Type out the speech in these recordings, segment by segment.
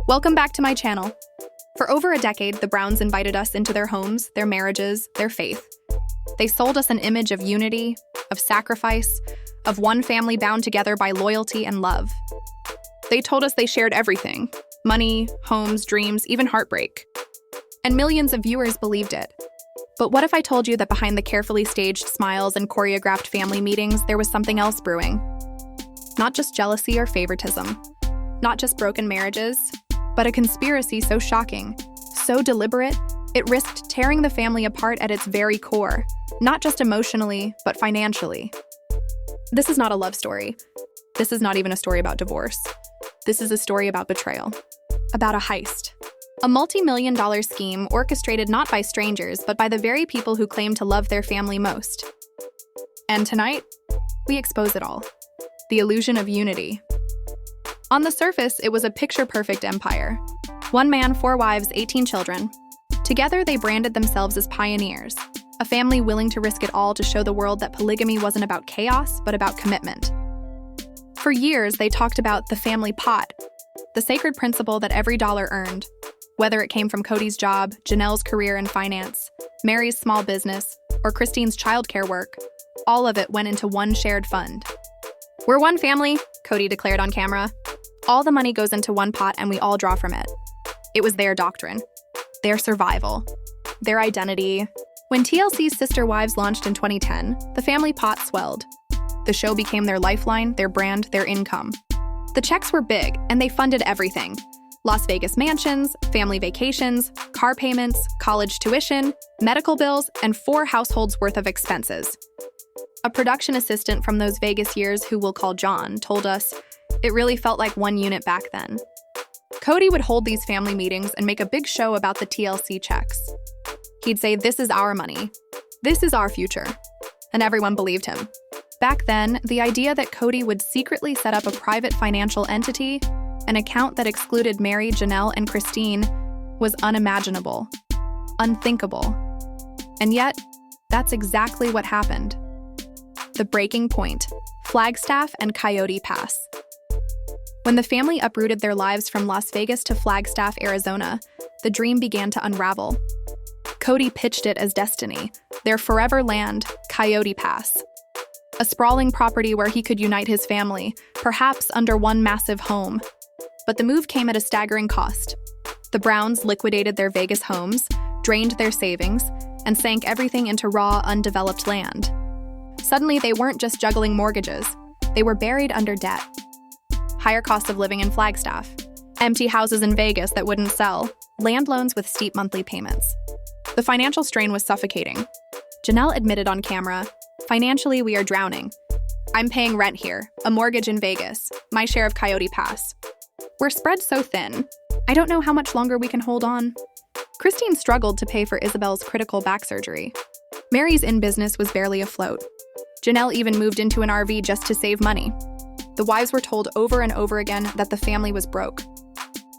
Welcome back to my channel. For over a decade, the Browns invited us into their homes, their marriages, their faith. They sold us an image of unity, of sacrifice, of one family bound together by loyalty and love. They told us they shared everything: money, homes, dreams, even heartbreak. And millions of viewers believed it. But what if I told you that behind the carefully staged smiles and choreographed family meetings, there was something else brewing? Not just jealousy or favoritism, not just broken marriages, but a conspiracy so shocking, so deliberate, it risked tearing the family apart at its very core, not just emotionally, but financially. This is not a love story. This is not even a story about divorce. This is a story about betrayal, about a heist. A multi-million-dollar scheme orchestrated not by strangers, but by the very people who claim to love their family most. And tonight, we expose it all. The illusion of unity. On the surface, it was a picture-perfect empire. 1 man, 4 wives, 18 children. Together, they branded themselves as pioneers, a family willing to risk it all to show the world that polygamy wasn't about chaos, but about commitment. For years, they talked about the family pot, the sacred principle that every dollar earned, whether it came from Kody's job, Janelle's career in finance, Mary's small business, or Christine's childcare work, all of it went into one shared fund. "We're one family," Kody declared on camera. "All the money goes into one pot and we all draw from it." It was their doctrine, their survival, their identity. When TLC's Sister Wives launched in 2010, the family pot swelled. The show became their lifeline, their brand, their income. The checks were big, and they funded everything: Las Vegas mansions, family vacations, car payments, college tuition, medical bills, and 4 households worth of expenses. A production assistant from those Vegas years, who we'll call John, told us, "It really felt like one unit back then." Kody would hold these family meetings and make a big show about the TLC checks. He'd say, "This is our money. This is our future." And everyone believed him. Back then, the idea that Kody would secretly set up a private financial entity, an account that excluded Mary, Janelle, and Christine, was unimaginable, unthinkable. And yet, that's exactly what happened. The breaking point: Flagstaff and Coyote Pass. When the family uprooted their lives from Las Vegas to Flagstaff, Arizona, the dream began to unravel. Kody pitched it as destiny, their forever land, Coyote Pass. A sprawling property where he could unite his family, perhaps under one massive home. But the move came at a staggering cost. The Browns liquidated their Vegas homes, drained their savings, and sank everything into raw, undeveloped land. Suddenly, they weren't just juggling mortgages. They were buried under debt. Higher cost of living in Flagstaff, empty houses in Vegas that wouldn't sell, land loans with steep monthly payments. The financial strain was suffocating. Janelle admitted on camera, "Financially, we are drowning. I'm paying rent here, a mortgage in Vegas, my share of Coyote Pass. We're spread so thin. I don't know how much longer we can hold on." Christine struggled to pay for Ysabel's critical back surgery. Mary's in-business was barely afloat. Janelle even moved into an RV just to save money. The wives were told over and over again that the family was broke,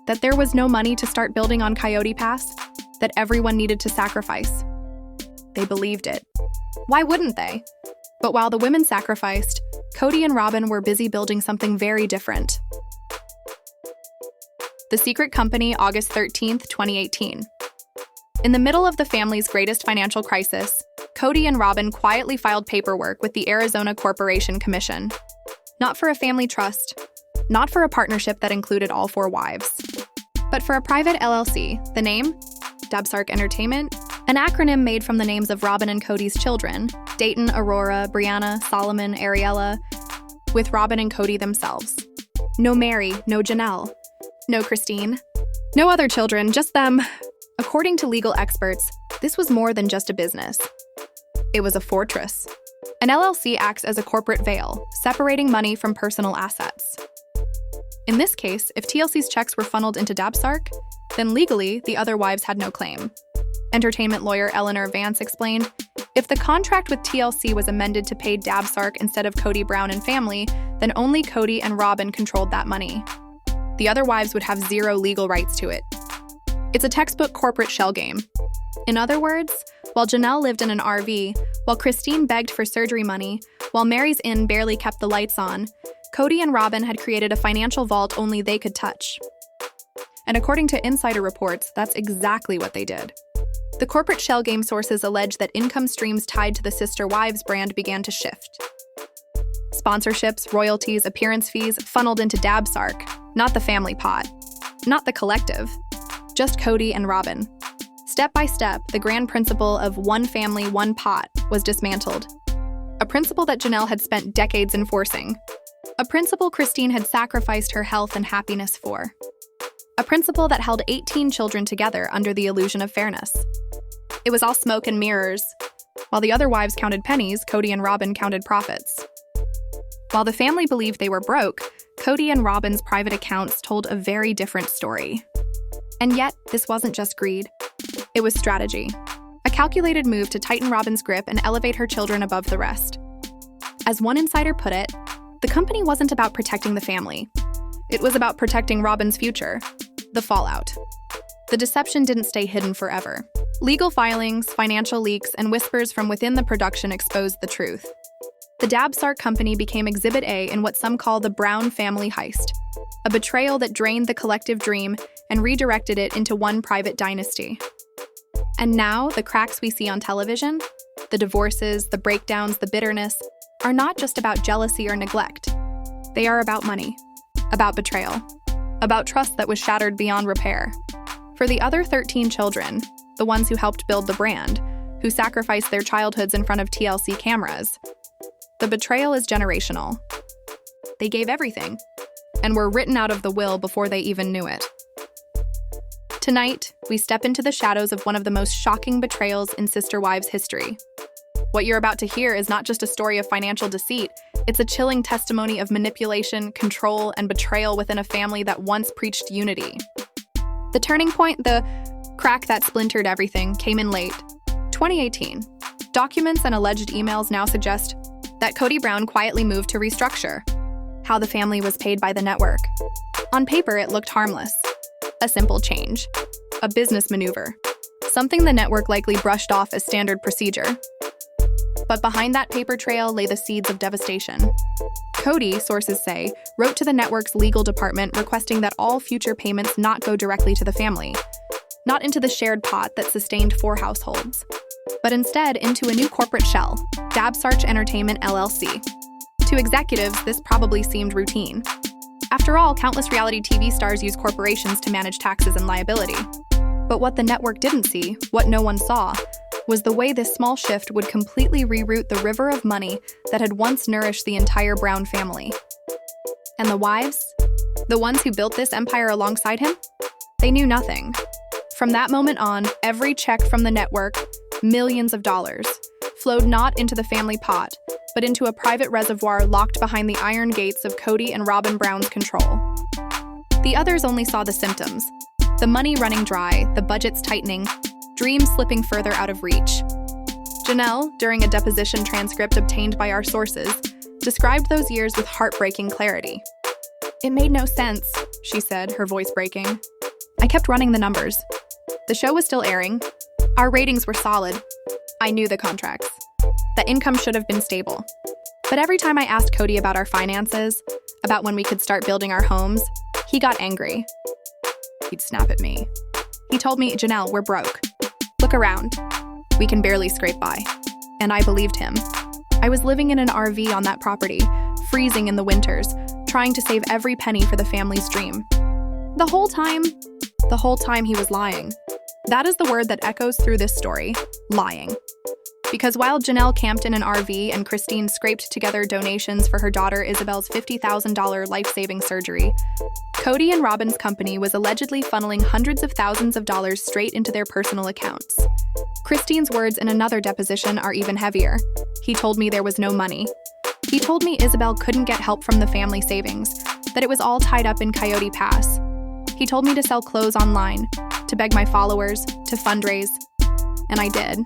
that there was no money to start building on Coyote Pass, that everyone needed to sacrifice. They believed it. Why wouldn't they? But while the women sacrificed, Kody and Robyn were busy building something very different. The Secret Company, August 13th, 2018. In the middle of the family's greatest financial crisis, Kody and Robyn quietly filed paperwork with the Arizona Corporation Commission. Not for a family trust, not for a partnership that included all 4 wives, but for a private LLC. The name? Dabsark Entertainment, an acronym made from the names of Robyn and Kody's children: Dayton, Aurora, Brianna, Solomon, Ariella, with Robyn and Kody themselves. No Mary, no Janelle, no Christine, no other children, just them. According to legal experts, this was more than just a business. It was a fortress. An LLC acts as a corporate veil, separating money from personal assets. In this case, if TLC's checks were funneled into Dabsark, then legally, the other wives had no claim. Entertainment lawyer Eleanor Vance explained, if the contract with TLC was amended to pay Dabsark instead of Kody Brown and family, then only Kody and Robyn controlled that money. The other wives would have 0 legal rights to it. It's a textbook corporate shell game. In other words, while Janelle lived in an RV, while Christine begged for surgery money, while Mary's inn barely kept the lights on, Kody and Robyn had created a financial vault only they could touch. And according to insider reports, that's exactly what they did. The corporate shell game sources allege that income streams tied to the Sister Wives brand began to shift. Sponsorships, royalties, appearance fees funneled into Dabsark, not the family pot, not the collective, just Kody and Robyn. Step by step, the grand principle of one family, one pot was dismantled. A principle that Janelle had spent decades enforcing. A principle Christine had sacrificed her health and happiness for. A principle that held 18 children together under the illusion of fairness. It was all smoke and mirrors. While the other wives counted pennies, Kody and Robyn counted profits. While the family believed they were broke, Kody and Robyn's private accounts told a very different story. And yet, this wasn't just greed. It was strategy. A calculated move to tighten Robyn's grip and elevate her children above the rest. As one insider put it, the company wasn't about protecting the family. It was about protecting Robyn's future, the fallout. The deception didn't stay hidden forever. Legal filings, financial leaks, and whispers from within the production exposed the truth. The Dabsark company became Exhibit A in what some call the Brown family heist, a betrayal that drained the collective dream and redirected it into one private dynasty. And now, the cracks we see on television, the divorces, the breakdowns, the bitterness, are not just about jealousy or neglect. They are about money, about betrayal, about trust that was shattered beyond repair. For the other 13 children, the ones who helped build the brand, who sacrificed their childhoods in front of TLC cameras, the betrayal is generational. They gave everything, and were written out of the will before they even knew it. Tonight, we step into the shadows of one of the most shocking betrayals in Sister Wives history. What you're about to hear is not just a story of financial deceit, it's a chilling testimony of manipulation, control, and betrayal within a family that once preached unity. The turning point, the crack that splintered everything, came in late 2018. Documents and alleged emails now suggest that Kody Brown quietly moved to restructure how the family was paid by the network. On paper, it looked harmless. A simple change. A business maneuver. Something the network likely brushed off as standard procedure. But behind that paper trail lay the seeds of devastation. Kody, sources say, wrote to the network's legal department requesting that all future payments not go directly to the family, not into the shared pot that sustained 4 households, but instead into a new corporate shell, Dabsark Entertainment LLC. To executives, this probably seemed routine. After all, countless reality TV stars use corporations to manage taxes and liability. But what the network didn't see, what no one saw, was the way this small shift would completely reroute the river of money that had once nourished the entire Brown family. And the wives? The ones who built this empire alongside him? They knew nothing. From that moment on, every check from the network, millions of dollars, flowed not into the family pot, but into a private reservoir locked behind the iron gates of Kody and Robyn Brown's control. The others only saw the symptoms: the money running dry, the budgets tightening, dreams slipping further out of reach. Janelle, during a deposition transcript obtained by our sources, described those years with heartbreaking clarity. "It made no sense," she said, her voice breaking. "I kept running the numbers. The show was still airing. Our ratings were solid. I knew the contracts. The income should have been stable. But every time I asked Kody about our finances, about when we could start building our homes, he got angry. He'd snap at me. He told me, 'Janelle, we're broke. Look around. We can barely scrape by.' And I believed him. I was living in an RV on that property, freezing in the winters, trying to save every penny for the family's dream. The whole time he was lying. That is the word that echoes through this story, lying. Because while Janelle camped in an RV and Christine scraped together donations for her daughter Ysabel's $50,000 life-saving surgery, Kody and Robyn's company was allegedly funneling hundreds of thousands of dollars straight into their personal accounts. Christine's words in another deposition are even heavier. "He told me there was no money. He told me Ysabel couldn't get help from the family savings, that it was all tied up in Coyote Pass. He told me to sell clothes online, to beg my followers, to fundraise. And I did.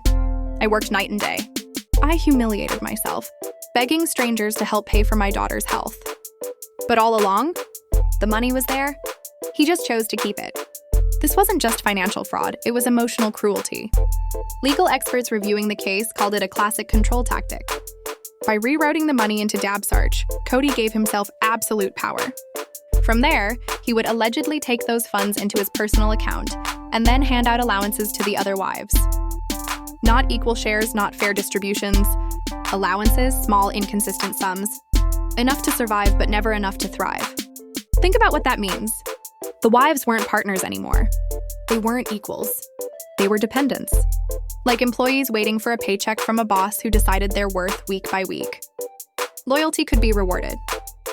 I worked night and day. I humiliated myself, begging strangers to help pay for my daughter's health. But all along, the money was there. He just chose to keep it. This wasn't just financial fraud, it was emotional cruelty. Legal experts reviewing the case called it a classic control tactic. By rerouting the money into Dabsark, Kody gave himself absolute power. From there, he would allegedly take those funds into his personal account and then hand out allowances to the other wives. Not equal shares, not fair distributions. Allowances, small, inconsistent sums. Enough to survive, but never enough to thrive. Think about what that means. The wives weren't partners anymore. They weren't equals. They were dependents. Like employees waiting for a paycheck from a boss who decided their worth week by week. Loyalty could be rewarded.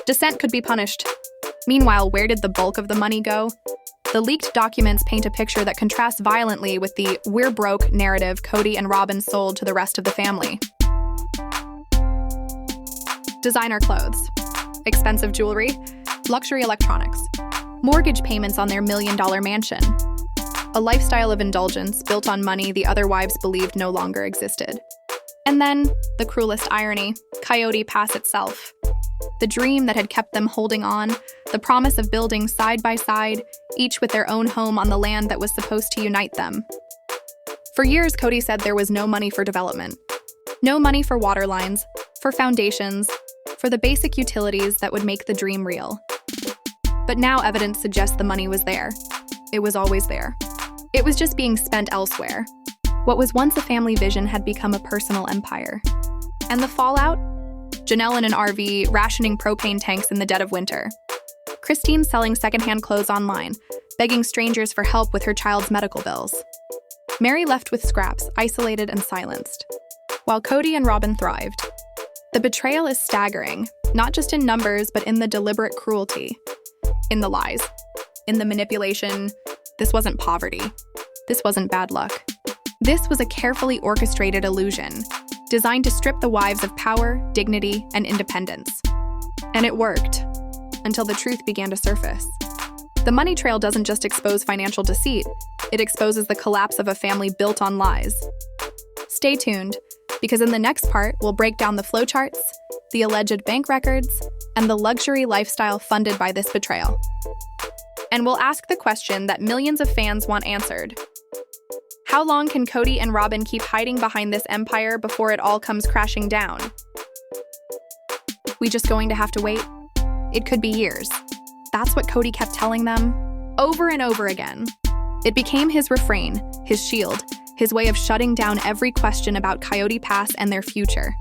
Dissent could be punished. Meanwhile, where did the bulk of the money go? The leaked documents paint a picture that contrasts violently with the "we're broke" narrative Kody and Robyn sold to the rest of the family. Designer clothes, expensive jewelry, luxury electronics, mortgage payments on their million-dollar mansion. A lifestyle of indulgence built on money the other wives believed no longer existed. And then, the cruelest irony, Coyote Pass itself. The dream that had kept them holding on, the promise of building side by side, each with their own home on the land that was supposed to unite them. For years, Kody said there was no money for development. No money for water lines, for foundations, for the basic utilities that would make the dream real. But now evidence suggests the money was there. It was always there. It was just being spent elsewhere. What was once a family vision had become a personal empire. And the fallout? Janelle in an RV, rationing propane tanks in the dead of winter. Christine selling secondhand clothes online, begging strangers for help with her child's medical bills. Mary left with scraps, isolated and silenced. While Kody and Robyn thrived. The betrayal is staggering, not just in numbers, but in the deliberate cruelty. In the lies. In the manipulation. This wasn't poverty. This wasn't bad luck. This was a carefully orchestrated illusion, designed to strip the wives of power, dignity, and independence. And it worked, until the truth began to surface. The money trail doesn't just expose financial deceit, it exposes the collapse of a family built on lies. Stay tuned, because in the next part, we'll break down the flowcharts, the alleged bank records, and the luxury lifestyle funded by this betrayal. And we'll ask the question that millions of fans want answered. How long can Kody and Robyn keep hiding behind this empire before it all comes crashing down? We just going to have to wait? It could be years. That's what Kody kept telling them, over and over again. It became his refrain, his shield, his way of shutting down every question about Coyote Pass and their future.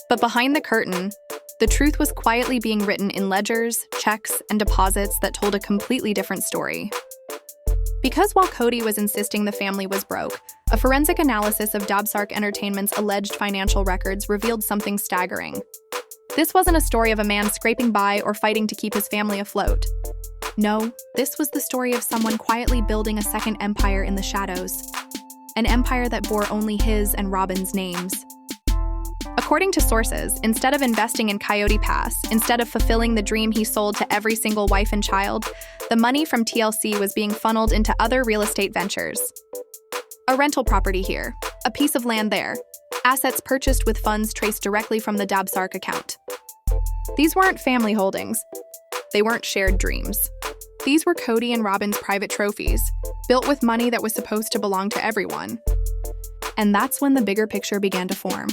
But behind the curtain, the truth was quietly being written in ledgers, checks, and deposits that told a completely different story. Because while Kody was insisting the family was broke, a forensic analysis of Dabsark Entertainment's alleged financial records revealed something staggering. This wasn't a story of a man scraping by or fighting to keep his family afloat. No, this was the story of someone quietly building a second empire in the shadows. An empire that bore only his and Robyn's names. According to sources, instead of investing in Coyote Pass, instead of fulfilling the dream he sold to every single wife and child, the money from TLC was being funneled into other real estate ventures. A rental property here, a piece of land there, assets purchased with funds traced directly from the Dabsark account. These weren't family holdings. They weren't shared dreams. These were Kody and Robyn's private trophies, built with money that was supposed to belong to everyone. And that's when the bigger picture began to form.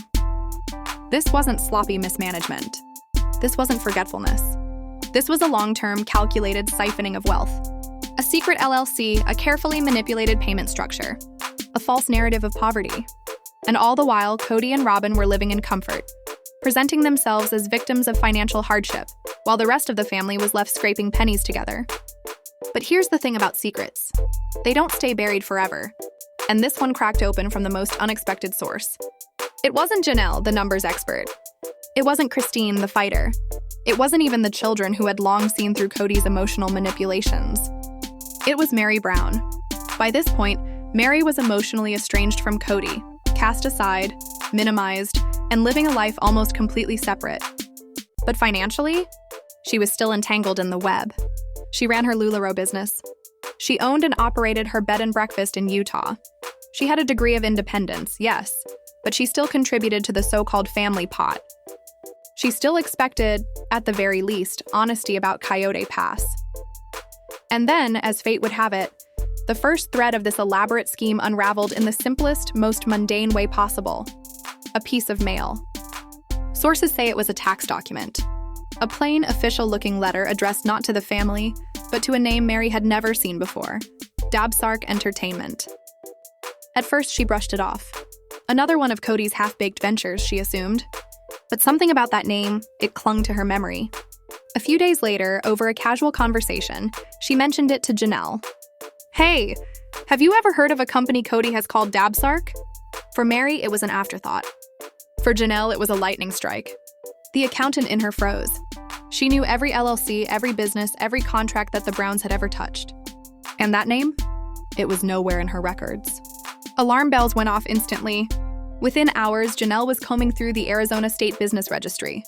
This wasn't sloppy mismanagement. This wasn't forgetfulness. This was a long-term, calculated siphoning of wealth. A secret LLC, a carefully manipulated payment structure. A false narrative of poverty. And all the while, Kody and Robyn were living in comfort, presenting themselves as victims of financial hardship, while the rest of the family was left scraping pennies together. But here's the thing about secrets. They don't stay buried forever. And this one cracked open from the most unexpected source. It wasn't Janelle, the numbers expert. It wasn't Christine, the fighter. It wasn't even the children who had long seen through Kody's emotional manipulations. It was Mary Brown. By this point, Mary was emotionally estranged from Kody, cast aside, minimized, and living a life almost completely separate. But financially, she was still entangled in the web. She ran her LuLaRoe business. She owned and operated her bed and breakfast in Utah. She had a degree of independence, yes, but she still contributed to the so-called family pot. She still expected, at the very least, honesty about Coyote Pass. And then, as fate would have it, the first thread of this elaborate scheme unraveled in the simplest, most mundane way possible: a piece of mail. Sources say it was a tax document. A plain, official-looking letter addressed not to the family, but to a name Mary had never seen before: Dabsark Entertainment. At first, she brushed it off. Another one of Kody's half-baked ventures, she assumed. But something about that name, it clung to her memory. A few days later, over a casual conversation, she mentioned it to Janelle. "Hey, have you ever heard of a company Kody has called Dabsark?" For Mary, it was an afterthought. For Janelle, it was a lightning strike. The accountant in her froze. She knew every LLC, every business, every contract that the Browns had ever touched. And that name? It was nowhere in her records. Alarm bells went off instantly. Within hours, Janelle was combing through the Arizona State Business Registry.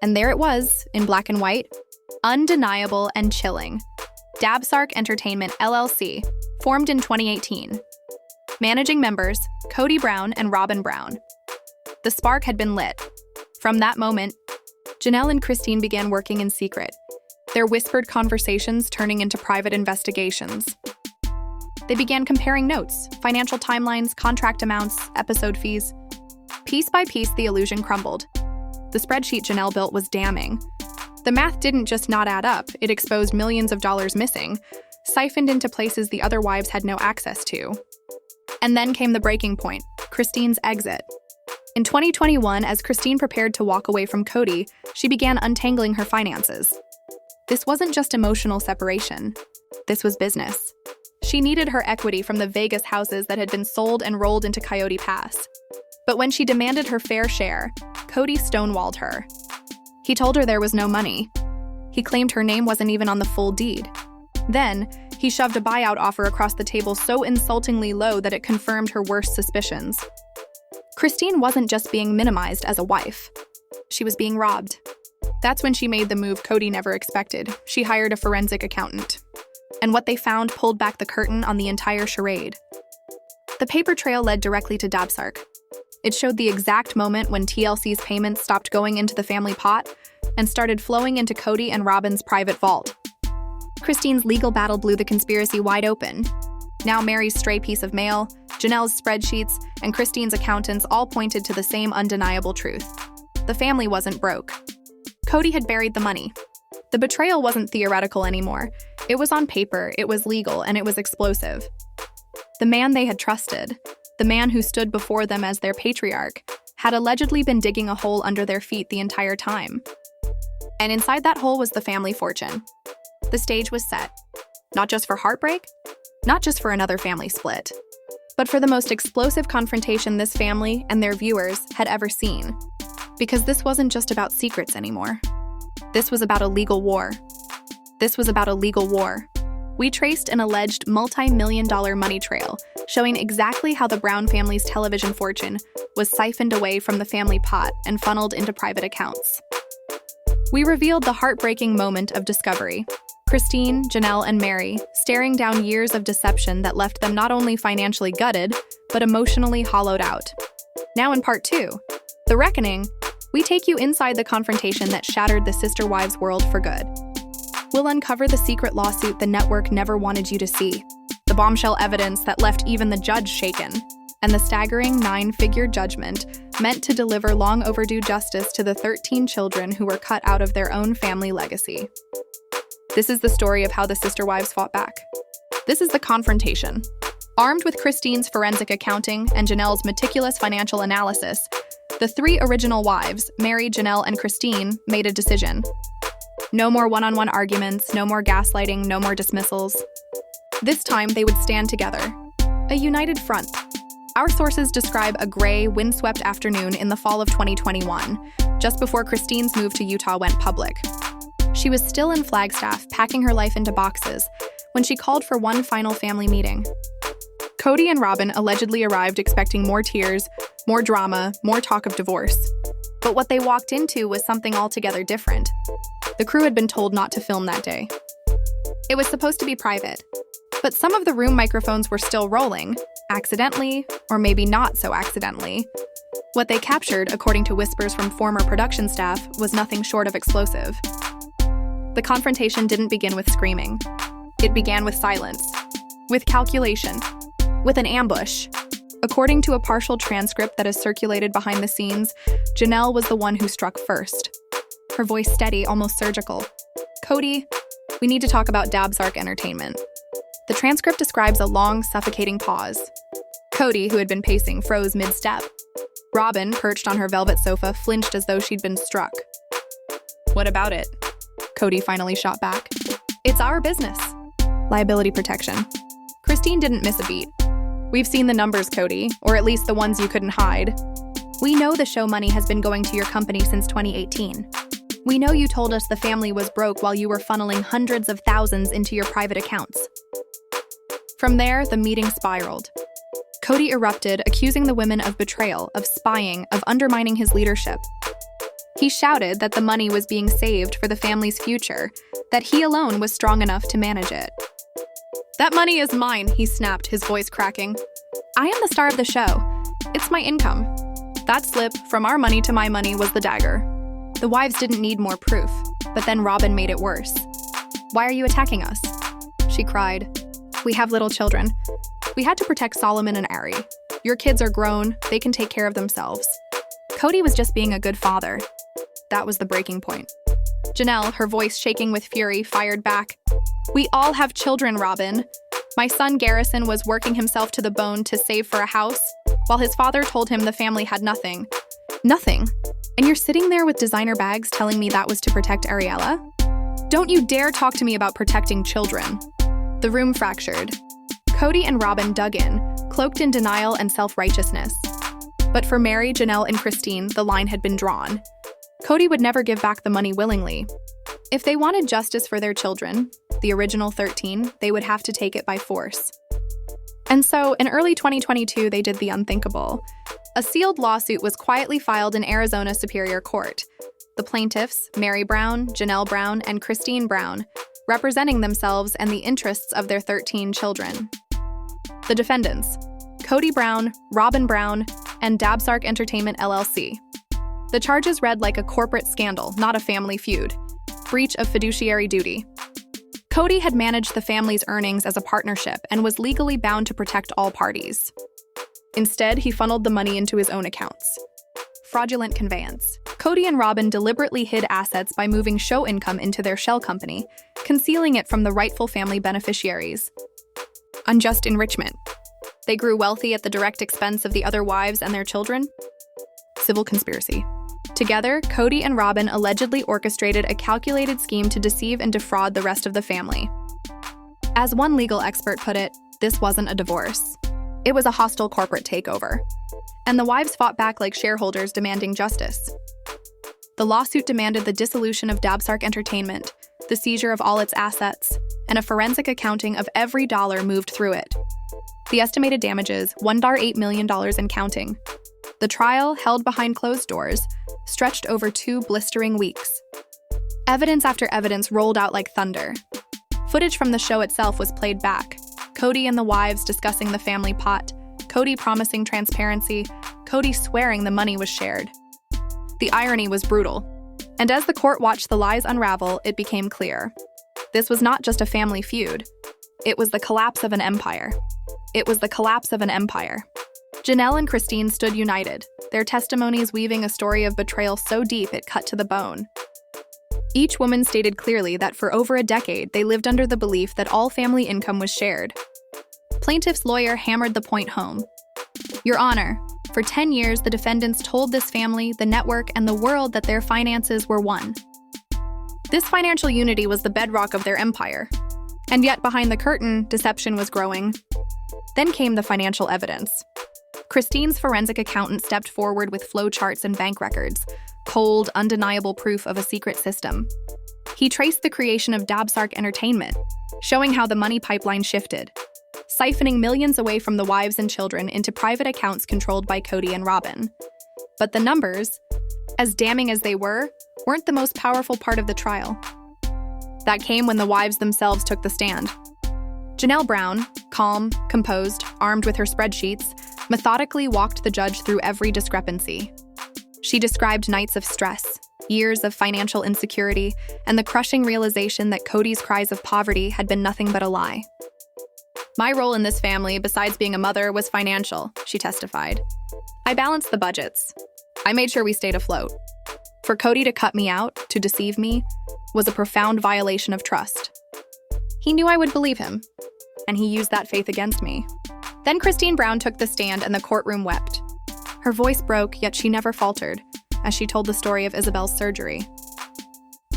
And there it was, in black and white, undeniable and chilling. Dabsark Entertainment, LLC, formed in 2018. Managing members, Kody Brown and Robyn Brown. The spark had been lit. From that moment, Janelle and Christine began working in secret, their whispered conversations turning into private investigations. They began comparing notes, financial timelines, contract amounts, episode fees. Piece by piece, the illusion crumbled. The spreadsheet Janelle built was damning. The math didn't just not add up, it exposed millions of dollars missing, siphoned into places the other wives had no access to. And then came the breaking point: Christine's exit. In 2021, as Christine prepared to walk away from Kody, she began untangling her finances. This wasn't just emotional separation. This was business. She needed her equity from the Vegas houses that had been sold and rolled into Coyote Pass. But when she demanded her fair share, Kody stonewalled her. He told her there was no money. He claimed her name wasn't even on the full deed. Then, he shoved a buyout offer across the table so insultingly low that it confirmed her worst suspicions. Christine wasn't just being minimized as a wife. She was being robbed. That's when she made the move Kody never expected. She hired a forensic accountant. And what they found pulled back the curtain on the entire charade. The paper trail led directly to Dabsark. It showed the exact moment when TLC's payments stopped going into the family pot and started flowing into Kody and Robyn's private vault. Christine's legal battle blew the conspiracy wide open. Now Mary's stray piece of mail, Janelle's spreadsheets, and Christine's accountants all pointed to the same undeniable truth. The family wasn't broke. Kody had buried the money. The betrayal wasn't theoretical anymore. It was on paper, it was legal, and it was explosive. The man they had trusted, the man who stood before them as their patriarch, had allegedly been digging a hole under their feet the entire time. And inside that hole was the family fortune. The stage was set. Not just for heartbreak, not just for another family split, but for the most explosive confrontation this family and their viewers had ever seen. Because this wasn't just about secrets anymore. This was about a legal war. This was about a legal war. We traced an alleged multi-million-dollar money trail, showing exactly how the Brown family's television fortune was siphoned away from the family pot and funneled into private accounts. We revealed the heartbreaking moment of discovery. Christine, Janelle, and Mary staring down years of deception that left them not only financially gutted, but emotionally hollowed out. Now in part 2, The Reckoning, we take you inside the confrontation that shattered the sister wives' world for good. We'll uncover the secret lawsuit the network never wanted you to see, the bombshell evidence that left even the judge shaken, and the staggering 9-figure judgment meant to deliver long overdue justice to the 13 children who were cut out of their own family legacy. This is the story of how the sister wives fought back. This is the confrontation. Armed with Christine's forensic accounting and Janelle's meticulous financial analysis, the 3 original wives, Mary, Janelle, and Christine, made a decision. No more one-on-one arguments, no more gaslighting, no more dismissals. This time, they would stand together. A united front. Our sources describe a gray, windswept afternoon in the fall of 2021, just before Christine's move to Utah went public. She was still in Flagstaff, packing her life into boxes, when she called for one final family meeting. Kody and Robyn allegedly arrived expecting more tears, more drama, more talk of divorce. But what they walked into was something altogether different. The crew had been told not to film that day. It was supposed to be private, but some of the room microphones were still rolling, accidentally, or maybe not so accidentally. What they captured, according to whispers from former production staff, was nothing short of explosive. The confrontation didn't begin with screaming. It began with silence, with calculation, with an ambush. According to a partial transcript that is circulated behind the scenes, Janelle was the one who struck first. her voice steady, almost surgical. Kody, we need to talk about Dabsark Entertainment. The transcript describes a long, suffocating pause. Kody, who had been pacing, froze mid-step. Robyn, perched on her velvet sofa, flinched as though she'd been struck. What about it? Kody finally shot back. It's our business. Liability protection. Christine didn't miss a beat. We've seen the numbers, Kody, or at least the ones you couldn't hide. We know the show money has been going to your company since 2018. We know you told us the family was broke while you were funneling hundreds of thousands into your private accounts. From there, the meeting spiraled. Kody erupted, accusing the women of betrayal, of spying, of undermining his leadership. He shouted that the money was being saved for the family's future, that he alone was strong enough to manage it. That money is mine, he snapped, his voice cracking. I am the star of the show. It's my income. That slip, from our money to my money, was the dagger. The wives didn't need more proof, but then Robyn made it worse. Why are you attacking us? She cried. We have little children. We had to protect Solomon and Ari. Your kids are grown, they can take care of themselves. Kody was just being a good father. That was the breaking point. Janelle, her voice shaking with fury, fired back. We all have children, Robyn. My son Garrison was working himself to the bone to save for a house, while his father told him the family had nothing. Nothing. And you're sitting there with designer bags telling me that was to protect Ariella? Don't you dare talk to me about protecting children. The room fractured. Kody and Robyn dug in, cloaked in denial and self-righteousness. But for Mary, Janelle, and Christine, the line had been drawn. Kody would never give back the money willingly. If they wanted justice for their children, the original 13, they would have to take it by force. And so, in early 2022, they did the unthinkable. A sealed lawsuit was quietly filed in Arizona Superior Court. The plaintiffs, Mary Brown, Janelle Brown, and Christine Brown, representing themselves and the interests of their 13 children. The defendants, Kody Brown, Robyn Brown, and Dabsark Entertainment LLC. The charges read like a corporate scandal, not a family feud. Breach of fiduciary duty. Kody had managed the family's earnings as a partnership and was legally bound to protect all parties. Instead, he funneled the money into his own accounts. Fraudulent conveyance. Kody and Robyn deliberately hid assets by moving show income into their shell company, concealing it from the rightful family beneficiaries. Unjust enrichment. They grew wealthy at the direct expense of the other wives and their children. Civil conspiracy. Together, Kody and Robyn allegedly orchestrated a calculated scheme to deceive and defraud the rest of the family. As one legal expert put it, this wasn't a divorce. It was a hostile corporate takeover. And the wives fought back like shareholders demanding justice. The lawsuit demanded the dissolution of Dabsark Entertainment, the seizure of all its assets, and a forensic accounting of every dollar moved through it. The estimated damages, $1.8 million and counting. The trial, held behind closed doors, stretched over 2 blistering weeks. Evidence after evidence rolled out like thunder. Footage from the show itself was played back. Kody and the wives discussing the family pot, Kody promising transparency, Kody swearing the money was shared. The irony was brutal. And as the court watched the lies unravel, it became clear. This was not just a family feud. It was the collapse of an empire. It was the collapse of an empire. Janelle and Christine stood united, their testimonies weaving a story of betrayal so deep it cut to the bone. Each woman stated clearly that for over a decade they lived under the belief that all family income was shared. Plaintiff's lawyer hammered the point home. Your Honor, for 10 years the defendants told this family, the network, and the world that their finances were one. This financial unity was the bedrock of their empire. And yet behind the curtain, deception was growing. Then came the financial evidence. Christine's forensic accountant stepped forward with flowcharts and bank records, cold, undeniable proof of a secret system. He traced the creation of Dabsark Entertainment, showing how the money pipeline shifted, siphoning millions away from the wives and children into private accounts controlled by Kody and Robyn. But the numbers, as damning as they were, weren't the most powerful part of the trial. That came when the wives themselves took the stand. Janelle Brown, calm, composed, armed with her spreadsheets, methodically walked the judge through every discrepancy. She described nights of stress, years of financial insecurity, and the crushing realization that Kody's cries of poverty had been nothing but a lie. My role in this family, besides being a mother, was financial, she testified. I balanced the budgets. I made sure we stayed afloat. For Kody to cut me out, to deceive me, was a profound violation of trust. He knew I would believe him, and he used that faith against me. Then Christine Brown took the stand and the courtroom wept. Her voice broke, yet she never faltered, as she told the story of Ysabel's surgery.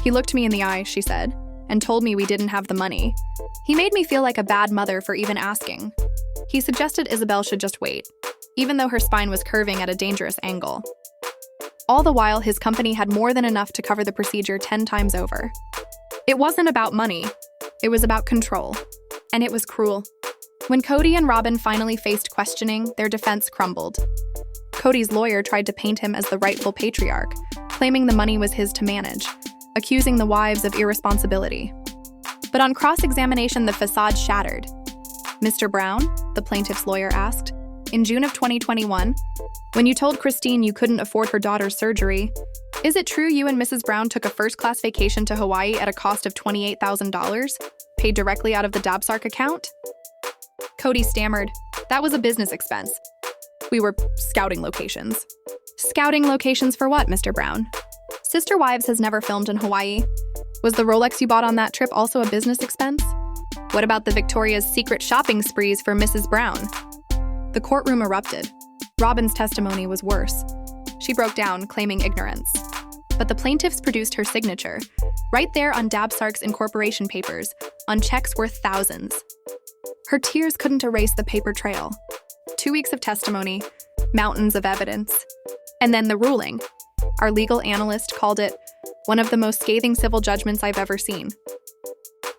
"He looked me in the eye," she said, "and told me we didn't have the money. He made me feel like a bad mother for even asking. He suggested Ysabel should just wait, even though her spine was curving at a dangerous angle. All the while, his company had more than enough to cover the procedure 10 times over. It wasn't about money. It was about control. And it was cruel." When Kody and Robyn finally faced questioning, their defense crumbled. Kody's lawyer tried to paint him as the rightful patriarch, claiming the money was his to manage, accusing the wives of irresponsibility. But on cross-examination, the facade shattered. "Mr. Brown?" the plaintiff's lawyer asked. "In June of 2021, when you told Christine you couldn't afford her daughter's surgery, is it true you and Mrs. Brown took a first-class vacation to Hawaii at a cost of $28,000, paid directly out of the Dabsark account?" Kody stammered, "That was a business expense. We were scouting locations." "Scouting locations for what, Mr. Brown? Sister Wives has never filmed in Hawaii. Was the Rolex you bought on that trip also a business expense? What about the Victoria's Secret shopping sprees for Mrs. Brown?" The courtroom erupted. Robyn's testimony was worse. She broke down, claiming ignorance. But the plaintiffs produced her signature, right there on Dabsark's incorporation papers, on checks worth thousands. Her tears couldn't erase the paper trail. 2 weeks of testimony, mountains of evidence. And then the ruling. Our legal analyst called it one of the most scathing civil judgments I've ever seen.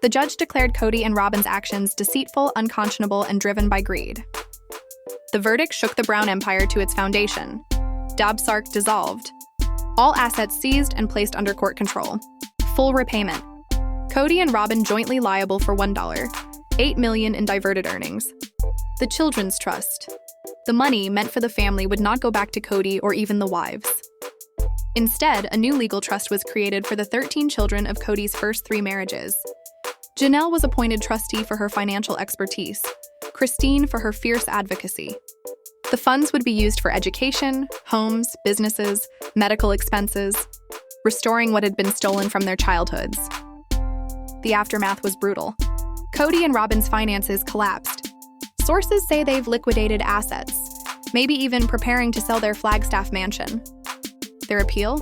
The judge declared Kody and Robyn's actions deceitful, unconscionable, and driven by greed. The verdict shook the Brown Empire to its foundation. Dabsark dissolved. All assets seized and placed under court control. Full repayment. Kody and Robyn jointly liable for $1, $8 million in diverted earnings. The Children's Trust. The money meant for the family would not go back to Kody or even the wives. Instead, a new legal trust was created for the 13 children of Kody's first 3 marriages. Janelle was appointed trustee for her financial expertise, Christine for her fierce advocacy. The funds would be used for education, homes, businesses, medical expenses, restoring what had been stolen from their childhoods. The aftermath was brutal. Kody and Robyn's finances collapsed. Sources say they've liquidated assets, maybe even preparing to sell their Flagstaff mansion. Their appeal?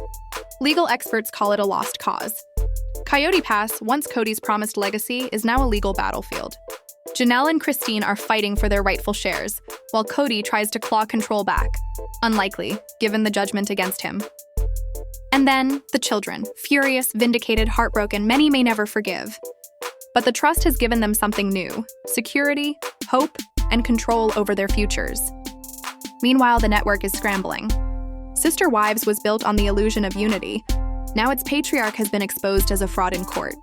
Legal experts call it a lost cause. Coyote Pass, once Kody's promised legacy, is now a legal battlefield. Janelle and Christine are fighting for their rightful shares, while Kody tries to claw control back. Unlikely, given the judgment against him. And then, the children. Furious, vindicated, heartbroken, many may never forgive. But the trust has given them something new: security, hope, and control over their futures. Meanwhile, the network is scrambling. Sister Wives was built on the illusion of unity. Now its patriarch has been exposed as a fraud in court.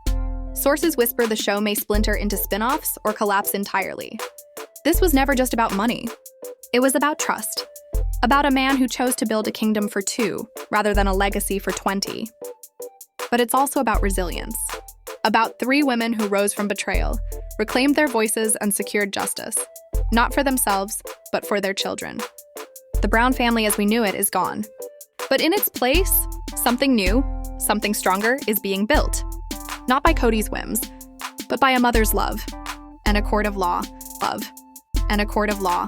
Sources whisper the show may splinter into spin-offs or collapse entirely. This was never just about money. It was about trust. About a man who chose to build a kingdom for 2, rather than a legacy for 20. But it's also about resilience. About 3 women who rose from betrayal, reclaimed their voices, and secured justice. Not for themselves, but for their children. The Brown family as we knew it is gone. But in its place, something new, something stronger is being built. Not by Kody's whims, but by a mother's love, and a court of law, love, and a court of law,